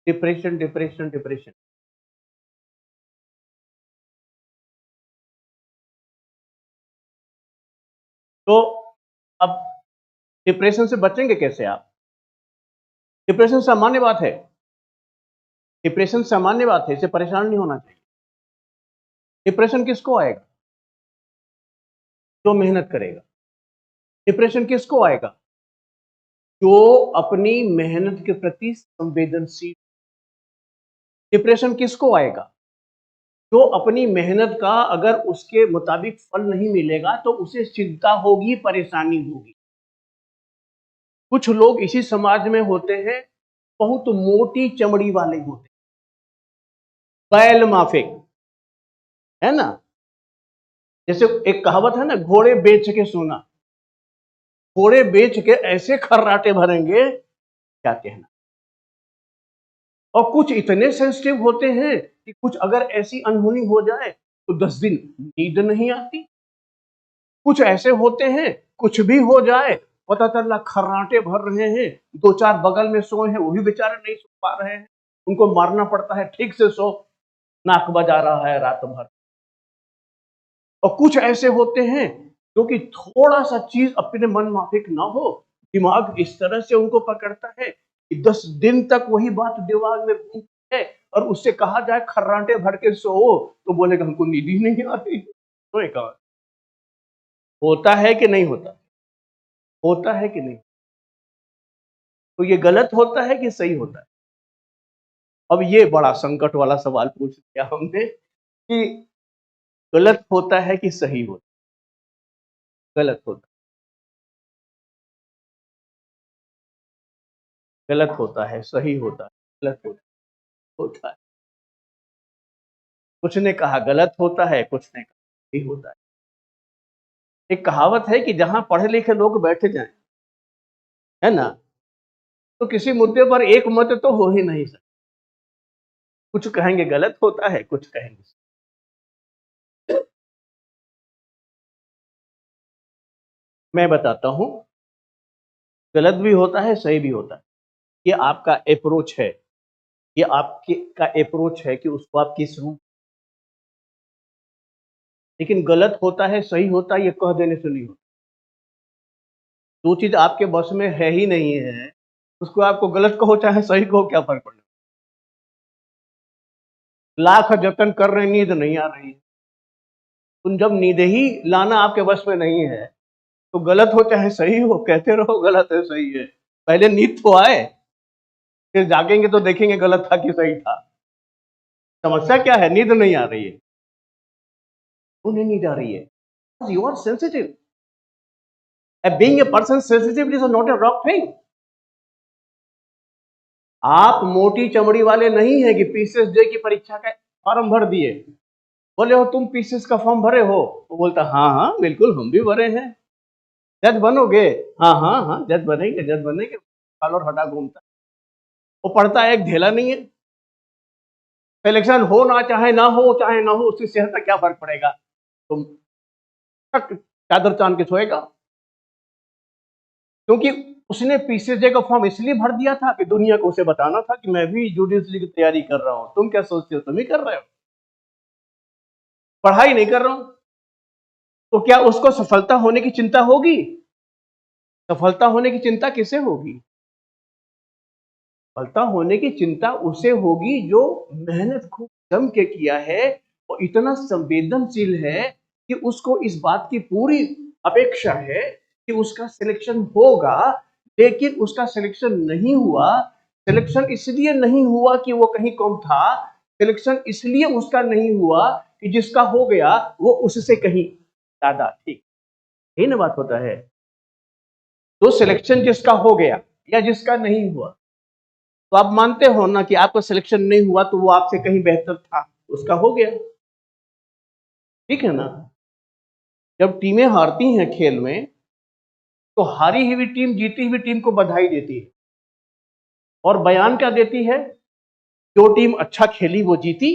depression, depression, depression. तो अब डिप्रेशन से बचेंगे कैसे आप। डिप्रेशन सामान्य बात है, डिप्रेशन सामान्य बात है, इससे परेशान नहीं होना चाहिए। डिप्रेशन किसको आएगा, जो मेहनत करेगा। डिप्रेशन किसको आएगा, जो अपनी मेहनत के प्रति संवेदनशील। डिप्रेशन किसको आएगा, जो अपनी मेहनत का अगर उसके मुताबिक फल नहीं मिलेगा तो उसे चिंता होगी, परेशानी होगी। कुछ लोग इसी समाज में होते हैं, बहुत मोटी चमड़ी वाले होते हैं, बैल माफिक, है ना। जैसे एक कहावत है ना, घोड़े बेच के सोना। घोड़े बेच के ऐसे खर्राटे भरेंगे, क्या कहना। और कुछ इतने सेंसिटिव होते हैं कि कुछ अगर ऐसी अनहोनी हो जाए तो 10 दिन नींद नहीं आती। कुछ ऐसे होते हैं, कुछ भी हो जाए पता चला खर्राटे भर रहे हैं, 2-4 बगल में सोए हैं, वो भी बेचारे नहीं सो पा रहे हैं, उनको मारना पड़ता है ठीक से सो, नाक बजा रहा है रात भर। और कुछ ऐसे होते हैं जो कि थोड़ा सा चीज अपने मन माफिक ना हो, दिमाग इस तरह से उनको पकड़ता है कि 10 दिन तक वही बात दिमाग में घूमती है, और उससे कहा जाए खर्राटे भर के सो, तो बोलेगा हमको नींद ही नहीं आ रही। तो एक होता है कि नहीं होता, होता है कि नहीं। तो ये गलत होता है कि सही होता है। अब ये बड़ा संकट वाला सवाल पूछ लिया हमने कि गलत होता है कि सही होता है। गलत होता है, गलत होता है, सही होता है, गलत होता है। कुछ ने कहा गलत होता है, कुछ ने कहा सही होता है। एक कहावत है कि जहां पढ़े लिखे लोग बैठ जाएं, है ना, तो किसी मुद्दे पर एक मत तो हो ही नहीं सकता। कुछ कहेंगे गलत होता है, कुछ कहेंगे मैं बताता हूं, गलत भी होता है, सही भी होता है। ये आपका अप्रोच है, ये आपके का अप्रोच है कि उसको आप किस रूप लेकिन गलत होता है सही होता है ये कह देने से नहीं होता। जो चीज आपके बस में है ही नहीं है, उसको आपको गलत कहो चाहे सही कहो, क्या फर्क पड़ेगा। लाख जतन कर रहे, नींद नहीं आ रही। तुम जब नींद ही लाना आपके बस में नहीं है, तो गलत हो चाहे सही हो कहते रहो गलत है सही है। पहले नींद तो आए, फिर जागेंगे तो देखेंगे गलत था कि सही था। समस्या क्या है? नींद नहीं आ रही है। उन्हें नींद आ रही है, you are sensitive. Being a person sensitive is not a wrong thing. आप मोटी चमड़ी वाले नहीं है कि पीसीएस जे की परीक्षा का फॉर्म भर दिए, बोले हो तुम पीसीएस का फॉर्म भरे हो, वो बोलता हाँ हाँ बिल्कुल हम भी भरे हैं। जज बनोगे? हाँ हाँ हाँ जज बनेंगे, जज बनेंगे। कॉलर हटा घूमता, वो पढ़ता है, एक ढेला नहीं है। सिलेक्शन हो ना चाहे ना हो, चाहे ना हो, उसकी सेहत का क्या फर्क पड़ेगा? तुम चादर चांद के सोएगा, क्योंकि उसने पीसीएसजे का फॉर्म इसलिए भर दिया था कि दुनिया को उसे बताना था कि मैं भी जुडिशरी की तैयारी कर रहा हूं। तुम क्या सोचते हो? तुम ही कर रहे हो, पढ़ाई नहीं कर रहा हूं। तो क्या उसको सफलता होने की चिंता होगी? सफलता होने की चिंता किसे होगी? सफलता होने की चिंता उसे होगी जो मेहनत खूब जम के किया है और इतना संवेदनशील है कि उसको इस बात की पूरी अपेक्षा है कि उसका सिलेक्शन होगा, लेकिन उसका सिलेक्शन नहीं हुआ। सिलेक्शन इसलिए नहीं हुआ कि वो कहीं कम था, सिलेक्शन इसलिए उसका नहीं हुआ कि जिसका हो गया वो उससे कहीं ज्यादा ठीक। यही ना बात होता है। तो सिलेक्शन जिसका हो गया या जिसका नहीं हुआ, तो आप मानते हो ना कि आपका सिलेक्शन नहीं हुआ तो वो आपसे कहीं बेहतर था, उसका हो गया, ठीक है ना। जब टीमें हारती हैं खेल में, तो हारी हुई टीम जीती हुई टीम को बधाई देती है और बयान क्या देती है? जो टीम अच्छा खेली वो जीती,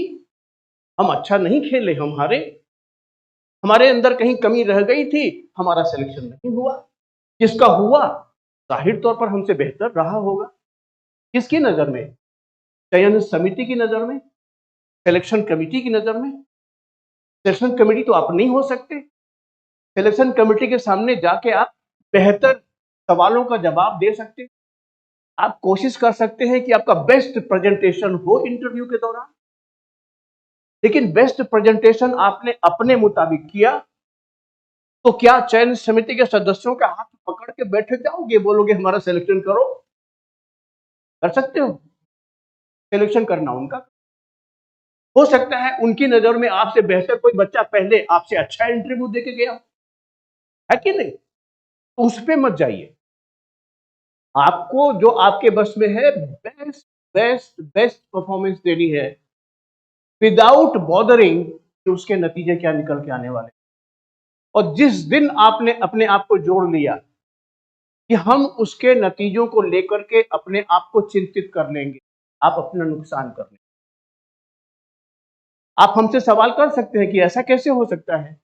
हम अच्छा नहीं खेले हम हारे, हमारे अंदर कहीं कमी रह गई थी, हमारा सिलेक्शन नहीं हुआ। जिसका हुआ जाहिर तौर पर हमसे बेहतर रहा होगा। किसकी नजर में? चयन समिति की नजर में, सिलेक्शन कमेटी की नजर में। सिलेक्शन कमेटी तो आप नहीं हो सकते। सिलेक्शन कमेटी के सामने जाके आप बेहतर सवालों का जवाब दे सकते, आप कोशिश कर सकते हैं कि आपका बेस्ट प्रेजेंटेशन हो इंटरव्यू के दौरान। लेकिन बेस्ट प्रेजेंटेशन आपने अपने मुताबिक किया, तो क्या चयन समिति के सदस्यों का हाथ पकड़ के बैठे जाओगे, बोलोगे हमारा सिलेक्शन करो? कर सकते हो? सिलेक्शन करना उनका। हो सकता है उनकी नजर में आपसे बेहतर कोई बच्चा पहले आपसे अच्छा इंटरव्यू देके गया, है कि नहीं? तो उस पे मत जाइए। आपको जो आपके बस में है, बेस्ट बेस्ट बेस्ट परफॉर्मेंस देनी है, विदाउट बॉदरिंग कि उसके नतीजे क्या निकल के आने वाले। और जिस दिन आपने अपने आप को जोड़ लिया कि हम उसके नतीजों को लेकर के अपने आप को चिंतित कर लेंगे, आप अपना नुकसान कर लेंगे। आप हमसे सवाल कर सकते हैं कि ऐसा कैसे हो सकता है?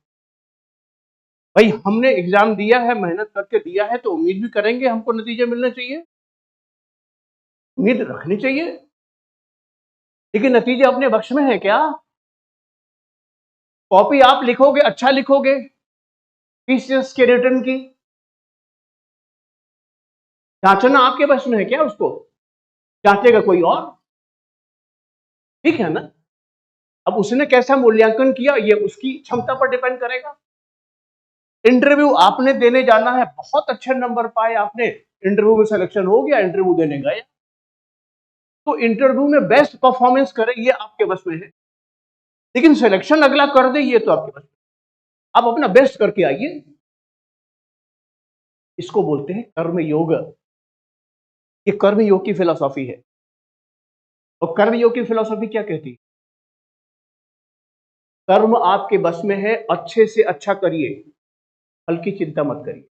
भाई हमने एग्जाम दिया है, मेहनत करके दिया है, तो उम्मीद भी करेंगे हमको नतीजे मिलने चाहिए, उम्मीद रखनी चाहिए। लेकिन नतीजे अपने पक्ष में है क्या? कॉपी आप लिखोगे, अच्छा लिखोगे, पीसीएस के रिटर्न की जांचना आपके पक्ष में है क्या? उसको जांचेगा कोई और, ठीक है ना। अब उसने कैसा मूल्यांकन किया ये उसकी क्षमता पर डिपेंड करेगा। इंटरव्यू आपने देने जाना है, बहुत अच्छे नंबर पाए आपने, इंटरव्यू में सिलेक्शन हो गया, इंटरव्यू देने गए, तो इंटरव्यू में बेस्ट परफॉर्मेंस करें ये आपके बस में है। लेकिन सिलेक्शन अगला कर दे ये तो आपके बस में, आप अपना बेस्ट करके आइए। इसको बोलते हैं कर्म योग। ये कर्म योग की फिलॉसफी है। और कर्म योग की फिलॉसफी क्या कहती है? कर्म आपके बस में है, अच्छे से अच्छा करिए, फल की चिंता मत करिए।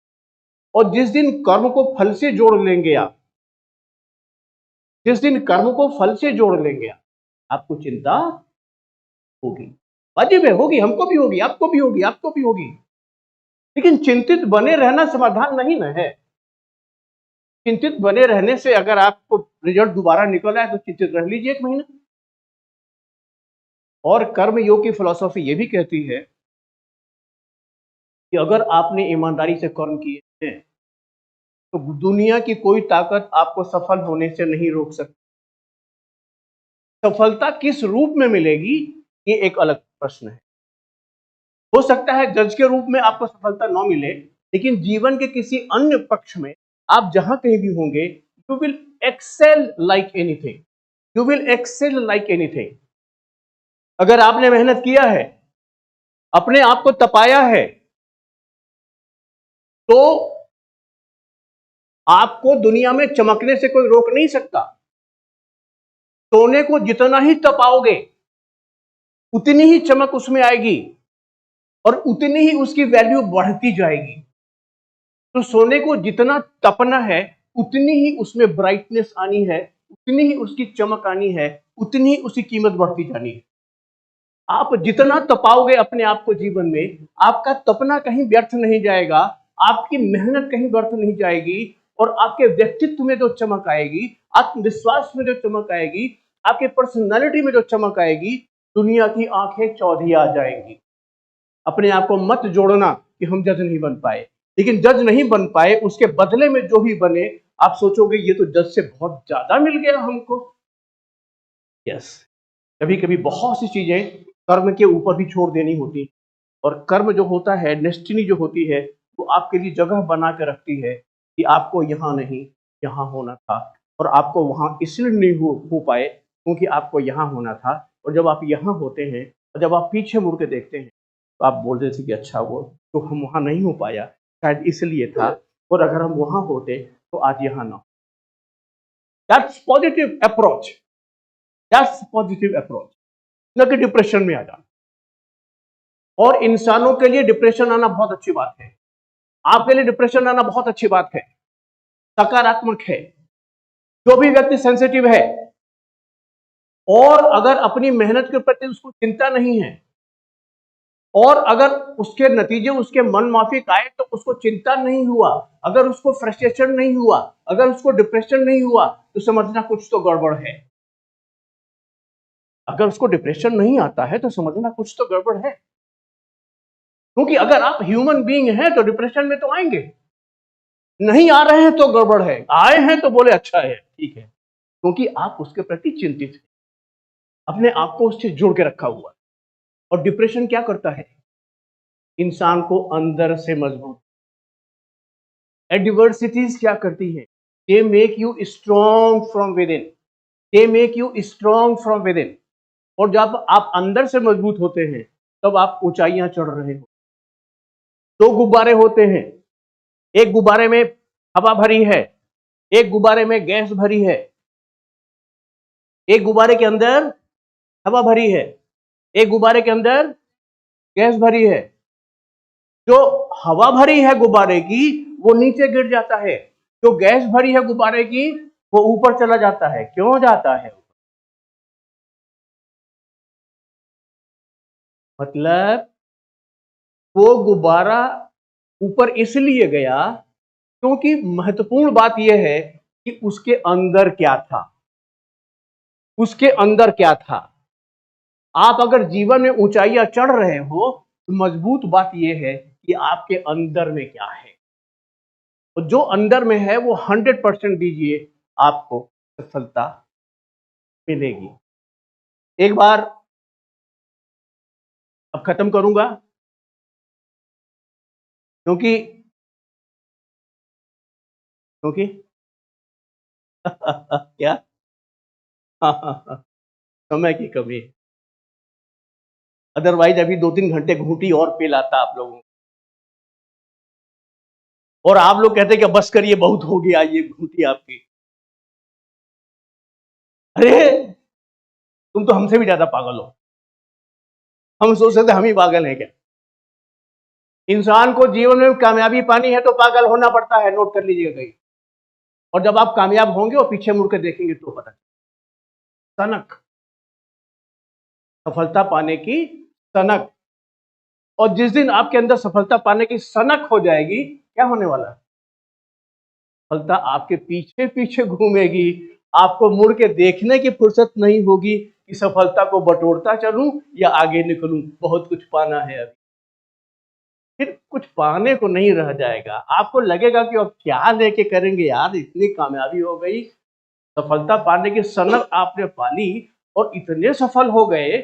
और जिस दिन कर्म को फल से जोड़ लेंगे आप, जिस दिन कर्म को फल से जोड़ लेंगे आप, आपको चिंता होगी, वाजिब है, होगी, हमको भी होगी, आपको भी होगी, आपको भी होगी। लेकिन चिंतित बने रहना समाधान नहीं ना है। चिंतित बने रहने से अगर आपको रिजल्ट दोबारा निकल आए तो चिंतित रह लीजिए 1 महीना। और कर्म योग की फिलॉसफी ये भी कहती है कि अगर आपने ईमानदारी से कर्म किए हैं तो दुनिया की कोई ताकत आपको सफल होने से नहीं रोक सकती। सफलता किस रूप में मिलेगी ये एक अलग प्रश्न है। हो सकता है जज के रूप में आपको सफलता न मिले, लेकिन जीवन के किसी अन्य पक्ष में आप जहां कहीं भी होंगे, you will excel like anything, you will excel like anything. अगर आपने मेहनत किया है, अपने आप को तपाया है, तो आपको दुनिया में चमकने से कोई रोक नहीं सकता। सोने को जितना ही तपाओगे उतनी ही चमक उसमें आएगी और उतनी ही उसकी वैल्यू बढ़ती जाएगी। तो सोने को जितना तपना है उतनी ही उसमें ब्राइटनेस आनी है, उतनी ही उसकी चमक आनी है, उतनी ही उसकी कीमत बढ़ती जानी है। आप जितना तपाओगे अपने आप को जीवन में, आपका तपना कहीं व्यर्थ नहीं जाएगा, आपकी मेहनत कहीं व्यर्थ नहीं जाएगी, और आपके व्यक्तित्व में जो चमक आएगी, आत्मविश्वास में जो चमक आएगी, आपके पर्सनालिटी में जो चमक आएगी, दुनिया की आंखें चौधी आ जाएंगी। अपने आप को मत जोड़ना कि हम जज नहीं बन पाए, लेकिन जज नहीं बन पाए उसके बदले में जो भी बने, आप सोचोगे ये तो जज से बहुत ज्यादा मिल गया हमको। यस, कभी कभी बहुत सी चीजें कर्म के ऊपर भी छोड़ देनी होती, और कर्म जो होता है, डेस्टिनी जो होती है, वो आपके लिए जगह बना के रखती है कि आपको यहाँ नहीं यहाँ होना था, और आपको वहाँ इसलिए नहीं हो पाए क्योंकि आपको यहाँ होना था। और जब आप यहाँ होते हैं और जब आप पीछे मुड़ के देखते हैं तो आप बोलते थे कि अच्छा वो तो हम वहाँ नहीं हो पाया शायद इसलिए था, और अगर हम वहाँ होते तो आज यहाँ ना। That's positive approach, that's positive approach, न कि डिप्रेशन में आ जाना। और इंसानों के लिए डिप्रेशन आना बहुत अच्छी बात है, आपके लिए डिप्रेशन आना बहुत अच्छी बात है, सकारात्मक है। जो भी व्यक्ति सेंसिटिव है और अगर अपनी मेहनत के प्रति उसको चिंता नहीं है, और अगर उसके नतीजे उसके मन माफिक आए तो उसको चिंता नहीं हुआ, अगर उसको फ्रस्ट्रेशन नहीं हुआ, अगर उसको डिप्रेशन नहीं हुआ, तो समझना कुछ तो गड़बड़ है। अगर उसको डिप्रेशन नहीं आता है तो समझना कुछ तो गड़बड़ है, क्योंकि अगर आप ह्यूमन बीइंग हैं तो डिप्रेशन में तो आएंगे, नहीं आ रहे हैं तो गड़बड़ है, आए हैं तो बोले अच्छा है, ठीक है, क्योंकि आप उसके प्रति चिंतित हैं, अपने आप को उससे जोड़ के रखा हुआ। और डिप्रेशन क्या करता है? इंसान को अंदर से मजबूत। एडवर्सिटीज क्या करती है? They make you strong from with in, they make you strong from with in. और जब आप अंदर से मजबूत होते हैं तब आप ऊंचाइयां चढ़ रहे हो। दो गुब्बारे होते हैं, एक गुब्बारे में हवा भरी है, एक गुब्बारे में गैस भरी है। एक गुब्बारे के अंदर हवा भरी है, एक गुब्बारे के अंदर गैस भरी है। जो हवा भरी है गुब्बारे की वो नीचे गिर जाता है, जो गैस भरी है गुब्बारे की वो ऊपर चला जाता है। क्यों जाता है? मतलब वो गुब्बारा ऊपर इसलिए गया क्योंकि महत्वपूर्ण बात यह है कि उसके अंदर क्या था, उसके अंदर क्या था। आप अगर जीवन में ऊंचाइयां चढ़ रहे हो तो मजबूत बात यह है कि आपके अंदर में क्या है, और जो अंदर में है वो 100% दीजिए, आपको सफलता मिलेगी। एक बार अब खत्म करूंगा क्योंकि क्योंकि क्या समय की कमी है, अदरवाइज अभी 2-3 घंटे घूंटी और पिलाता आप लोगों को। और आप लोग कहते कि बस करिए बहुत हो गया ये घूंटी आपकी। अरे तुम तो हमसे भी ज्यादा पागल हो, हम सोचते थे हम ही पागल हैं क्या। इंसान को जीवन में कामयाबी पानी है तो पागल होना पड़ता है, नोट कर लीजिएगा कहीं। और जब आप कामयाब होंगे और पीछे मुड़ के देखेंगे तो पता सनक, सफलता पाने की सनक। और जिस दिन आपके अंदर सफलता पाने की सनक हो जाएगी, क्या होने वाला है? सफलता आपके पीछे पीछे घूमेगी, आपको मुड़ के देखने की फुर्सत नहीं होगी कि सफलता को बटोरता चलूं या आगे निकलूं, बहुत कुछ पाना है अभी। फिर कुछ पाने को नहीं रह जाएगा। आपको लगेगा कि अब क्या लेके करेंगे यार, इतनी कामयाबी हो गई, सफलता पाने की सनक आपने पाली और इतने सफल हो गए,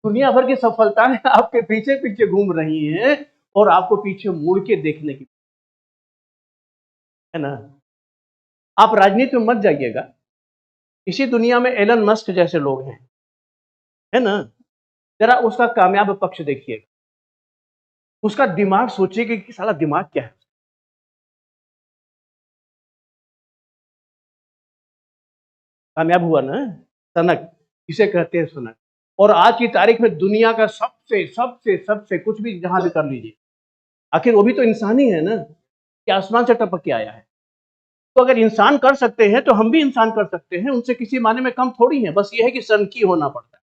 दुनिया भर की सफलताएं आपके पीछे पीछे घूम रही हैं और आपको पीछे मुड़ के देखने की, है ना। आप राजनीति में मत जाइएगा, इसी दुनिया में एलन मस्क जैसे लोग हैं, है ना। जरा उसका कामयाब पक्ष देखिएगा, उसका दिमाग सोचिएगा कि साला दिमाग क्या है। कामयाब हुआ ना, सनक, इसे कहते हैं सनक। और आज की तारीख में दुनिया का सबसे सबसे सबसे कुछ भी जहां भी कर लीजिए, आखिर वो भी तो इंसान ही है ना, कि आसमान से टपक के आया है। तो अगर इंसान कर सकते हैं तो हम भी इंसान कर सकते हैं, उनसे किसी माने में कम थोड़ी है। बस ये है कि सनकी होना पड़ता है,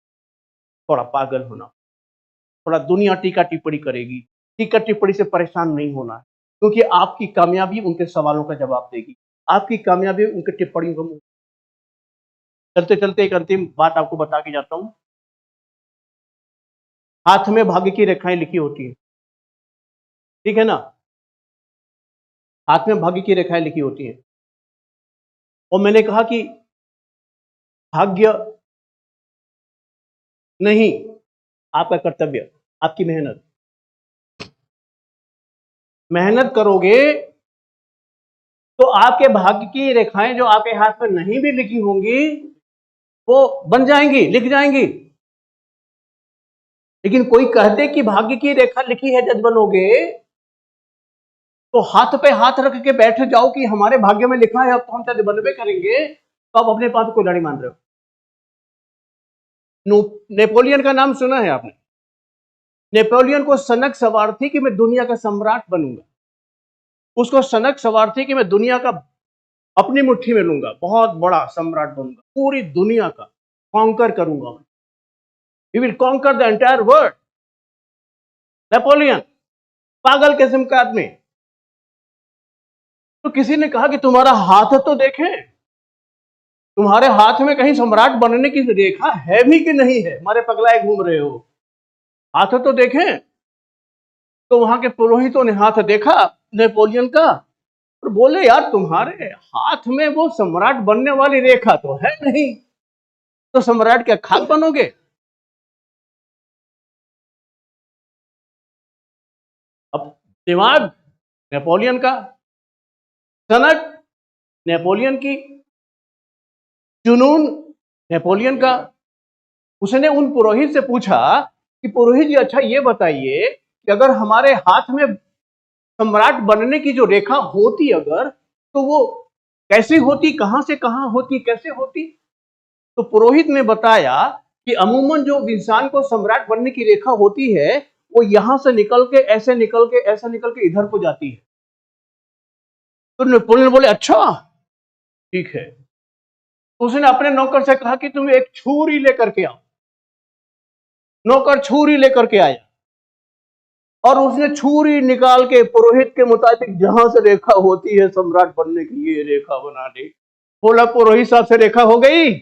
थोड़ा पागल होना, थोड़ा दुनिया टीका टिप्पणी करेगी, टीका टिप्पणी से परेशान नहीं होना है, क्योंकि आपकी कामयाबी उनके सवालों का जवाब देगी, आपकी कामयाबी उनके टिप्पणियों को। चलते चलते एक अंतिम बात आपको बता के जाता हूं। हाथ में भाग्य की रेखाएं लिखी होती है, ठीक है ना, हाथ में भाग्य की रेखाएं लिखी होती हैं। और मैंने कहा कि भाग्य नहीं, आपका कर्तव्य, आपकी मेहनत। मेहनत करोगे तो आपके भाग्य की रेखाएं जो आपके हाथ में नहीं भी लिखी होंगी वो बन जाएंगी, लिख जाएंगी। लेकिन कोई कहते कि भाग्य की रेखा लिखी है जज बनोगे, तो हाथ पे हाथ रख के बैठ जाओ कि हमारे भाग्य में लिखा है अब तो हम जज बनबे करेंगे, तो आप अपने पाप को लड़ी मान रहे हो। नेपोलियन का नाम सुना है आपने? नेपोलियन को सनक सवार थी कि मैं दुनिया का सम्राट बनूंगा, उसको सनक सवार थी कि मैं दुनिया का अपनी मुट्ठी में लूंगा, बहुत बड़ा सम्राट बनूंगा, पूरी दुनिया का कॉन्कर करूंगा मैं, he will conquer the entire world. Napoleon, पागल किस्म का आदमी। तो किसी ने कहा कि तुम्हारा हाथ तो देखें, तुम्हारे हाथ में कहीं सम्राट बनने की रेखा है भी कि नहीं है, हमारे पगलाए घूम रहे हो, हाथ तो देखें। तो वहां के पुरोहितों ने हाथ देखा नेपोलियन का और बोले यार तुम्हारे हाथ में वो सम्राट बनने वाली रेखा तो है नहीं, तो सम्राट क्या खाक बनोगे? अब दिमाग नेपोलियन का, सनक नेपोलियन की, जुनून नेपोलियन का। उसने उन पुरोहित से पूछा कि पुरोहित जी अच्छा ये बताइए कि अगर हमारे हाथ में सम्राट बनने की जो रेखा होती अगर, तो वो कैसी होती, कहां से कहां होती, कैसे होती? तो पुरोहित ने बताया कि अमूमन जो इंसान को सम्राट बनने की रेखा होती है वो यहां से निकल के ऐसे निकल के ऐसे निकल के इधर को जाती है। तो नेपोलियन बोले अच्छा ठीक है। उसने अपने नौकर से कहा कि तुम एक छुरी लेकर के आओ। नौकर छुरी लेकर के आया और उसने छुरी निकाल के पुरोहित के मुताबिक जहां से रेखा होती है सम्राट बनने की ये रेखा बना दी। बोला पुरोहित साहब से रेखा हो गई।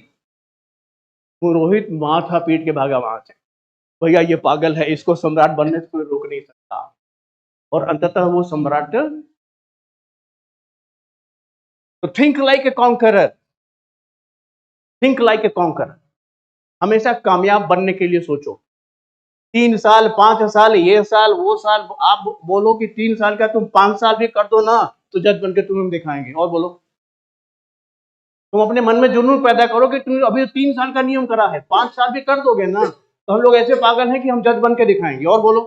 पुरोहित माथा पीट के भागा वहां से, भैया ये पागल है, इसको सम्राट बनने से कोई रोक नहीं सकता। और अंततः वो सम्राट। तो think like a conqueror, think like a conqueror. हमेशा कामयाब बनने के लिए सोचो। 3 साल 5 साल ये साल वो साल, आप बोलो कि 3 साल का तुम 5 साल भी कर दो ना तो जज बन के तुम्हें दिखाएंगे। और बोलो, तुम अपने मन में जुनून पैदा करो कि तुम अभी 3 साल का नियम करा है, 5 साल भी कर दोगे ना तो हम लोग ऐसे पागल हैं कि हम जज बन के दिखाएंगे। और बोलो,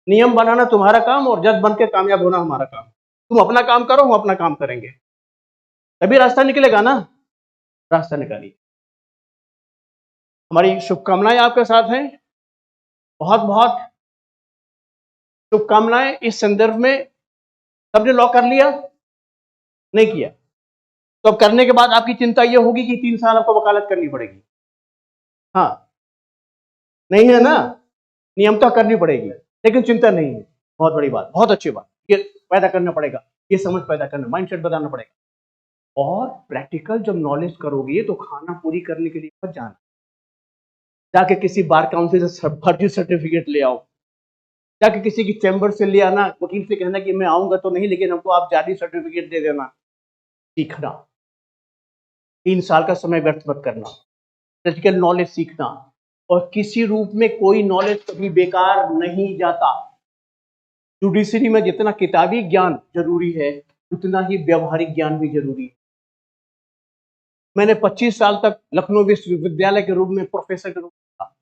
नियम बनाना तुम्हारा काम और जज बन के कामयाब होना हमारा काम। तुम अपना काम करो, हम अपना काम करेंगे, तभी रास्ता निकलेगा ना। रास्ता निकालिए। हमारी शुभकामनाएं आपके साथ हैं, बहुत बहुत शुभकामनाएं। इस संदर्भ में सबने लॉक कर लिया? नहीं किया तो अब करने के बाद आपकी चिंता यह होगी कि 3 साल आपको वकालत करनी पड़ेगी। हाँ, नहीं है ना, नियम तो करनी पड़ेगी, लेकिन चिंता नहीं है। बहुत बड़ी बात, बहुत अच्छी बात, ये पैदा करना पड़ेगा, ये समझ पैदा करना, माइंडसेट बनाना पड़ेगा। और प्रैक्टिकल जब नॉलेज करोगे तो खाना पूरी करने के लिए मत जाना, जाके किसी बार काउंसिल से फर्जी सर्टिफिकेट ले आओ, जाके किसी की चैम्बर से ले आना, वकील से कहना कि मैं आऊंगा तो नहीं, लेकिन हमको आप जाली सर्टिफिकेट दे देना। सीखना, 3 साल का समय व्यर्थ मत करना, प्रैक्टिकल नॉलेज सीखना। और किसी रूप में कोई नॉलेज कभी बेकार नहीं जाता। जुडिशरी में जितना किताबी ज्ञान जरूरी है, उतना ही व्यवहारिक ज्ञान भी जरूरी है। मैंने 25 साल तक लखनऊ विश्वविद्यालय के रूप में प्रोफेसर के रूप में था।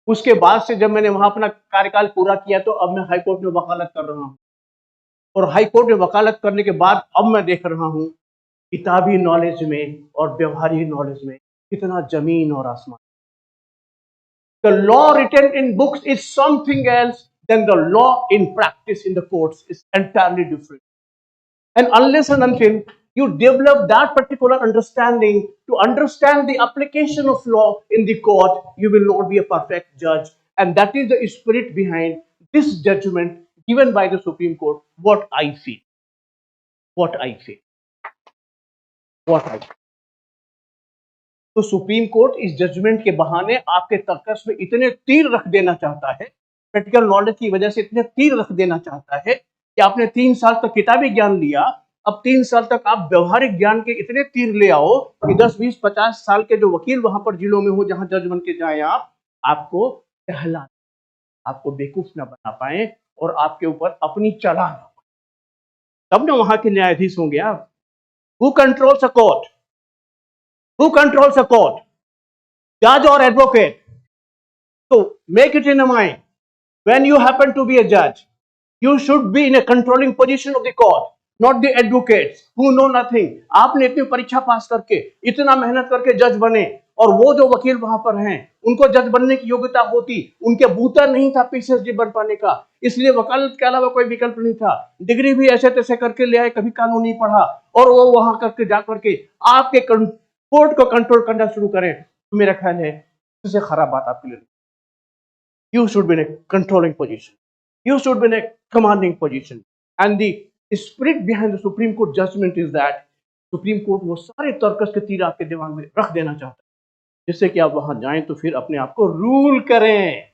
उसके बाद से जब मैंने वहां अपना कार्यकाल पूरा किया तो अब मैं हाईकोर्ट में वकालत कर रहा हूं। और हाईकोर्ट में वकालत करने के बाद अब मैं देख रहा हूं किताबी नॉलेज में और व्यवहारिक नॉलेज में कितना जमीन और आसमान। The law written in books is something else than the law in practice in the courts is entirely different. And unless and until you develop that particular understanding to understand the application of law in the court, you will not be a perfect judge. And that is the spirit behind this judgment given by the Supreme Court. What I feel. तो सुप्रीम कोर्ट इस जजमेंट के बहाने आपके तर्कस में इतने तीर रख देना चाहता है, प्रैक्टिकल नॉलेज की वजह से इतने तीर रख देना चाहता है कि आपने 3 साल तक किताबी ज्ञान लिया, अब 3 साल तक आप व्यवहारिक ज्ञान के इतने तीर ले आओ कि 10, 20, 50 साल के जो वकील वहां पर जिलों में हो जहां जज बन के जाए आपको टहला, आपको बेवकूफ ना बना पाए और आपके ऊपर अपनी चला ना, तब ना वहां के न्यायाधीश होंगे आप। Who controls a court? Who controls a court? Judge or advocate? So make it in a mind. When you happen to be a judge, you should be in a controlling position of the court, not the advocates who know nothing. आपने इतनी परीक्षा पास करके इतना मेहनत करके जज बने, और वो जो वकील वहां पर हैं उनको जज बनने की योग्यता होती, उनके बूता नहीं था पीसीएसडी बन पाने का, इसलिए वकालत के अलावा कोई विकल्प नहीं था। डिग्री भी ऐसे तैसे करके ले आए, कभी कानून नहीं पढ़ा, और वो वहां करके जा करके आपके कोर्ट को कंट्रोल करना शुरू करें, तो मेरा ख्याल है इससे खराब बात आपके लिए। You should be in a controlling position. You should be in a commanding position. And the spirit behind the Supreme Court judgment is that Supreme Court वो सारे तर्कस के तीर आपके दिमाग में रख देना चाहता है, जिससे कि आप वहां जाएं तो फिर अपने आप को रूल करें।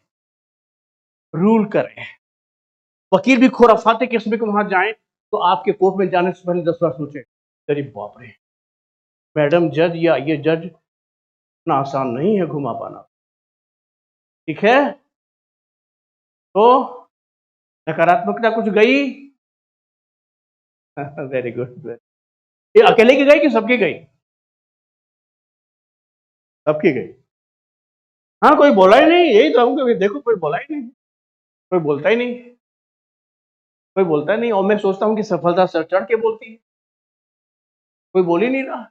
वकील भी खुराफाती किस्म के वहां जाएं तो आपके कोर्ट में जाने से पहले 10 बार सोचें, अरे बाप रे, मैडम जज या ये जज इतना आसान नहीं है घुमा पाना। ठीक है, तो नकारात्मकता कुछ गई? Very good. ये अकेले की गई कि सबकी गई? सबकी गई। हाँ, कोई बोला ही नहीं, यही तो हमको देखो, कोई बोला ही नहीं, कोई बोलता ही नहीं, कोई बोलता ही नहीं। और मैं सोचता हूँ कि सफलता सर चढ़ के बोलती है, कोई बोल ही नहीं रहा।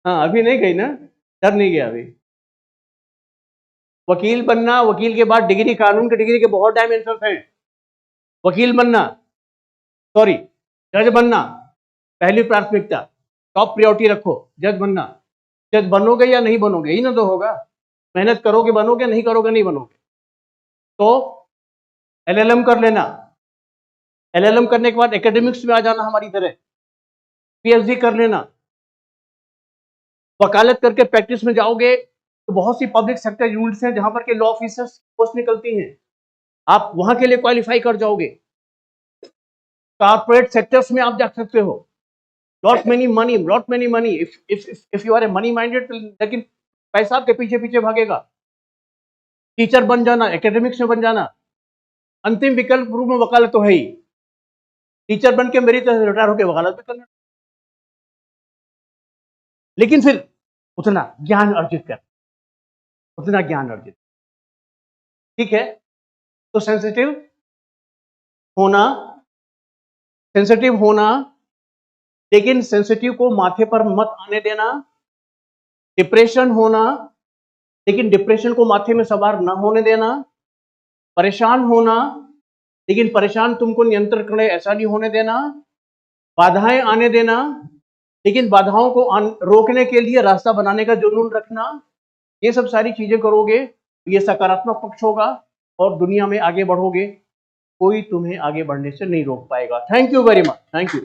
हाँ, अभी नहीं गई ना, डर नहीं गया अभी। वकील बनना, वकील के बाद डिग्री, कानून की डिग्री के बहुत डायमेंशन हैं। वकील बनना, सॉरी, जज बनना पहली प्राथमिकता, टॉप प्रायोरिटी रखो। जज बनना, जज बनोगे या नहीं बनोगे, ही ना तो होगा। मेहनत करोगे बनोगे, नहीं करोगे नहीं बनोगे। तो एलएलएम कर लेना, एलएलएम करने के बाद एकेडमिक्स में आ जाना हमारी तरह, पीएचडी कर लेना। वकालत करके प्रैक्टिस में जाओगे तो बहुत सी पब्लिक सेक्टर यूनिट्स हैं जहां पर के लॉ ऑफिसर्स पोस्ट निकलती हैं, आप वहां के लिए क्वालिफाई कर जाओगे। कॉर्पोरेट सेक्टर्स में आप जा सकते हो। lot many money if you are a money minded, लेकिन पैसा आपके पीछे पीछे भागेगा। टीचर बन जाना, एकेडमिक्स में बन जाना, अंतिम विकल्प रूप में वकालत तो है ही। टीचर बन के मेरी तरह रिटायर होकर वकालत भी करना, लेकिन फिर उतना ज्ञान अर्जित कर, उतना ज्ञान अर्जित। ठीक है, तो सेंसिटिव होना, लेकिन सेंसिटिव को माथे पर मत आने देना। डिप्रेशन होना, लेकिन डिप्रेशन को माथे में सवार न होने देना। परेशान होना, लेकिन परेशान तुमको नियंत्रण करे ऐसा नहीं होने देना। बाधाएं आने देना, लेकिन बाधाओं को रोकने के लिए रास्ता बनाने का जुनून रखना। ये सब सारी चीजें करोगे, ये सकारात्मक पक्ष होगा और दुनिया में आगे बढ़ोगे। कोई तुम्हें आगे बढ़ने से नहीं रोक पाएगा। Thank you very much. Thank you.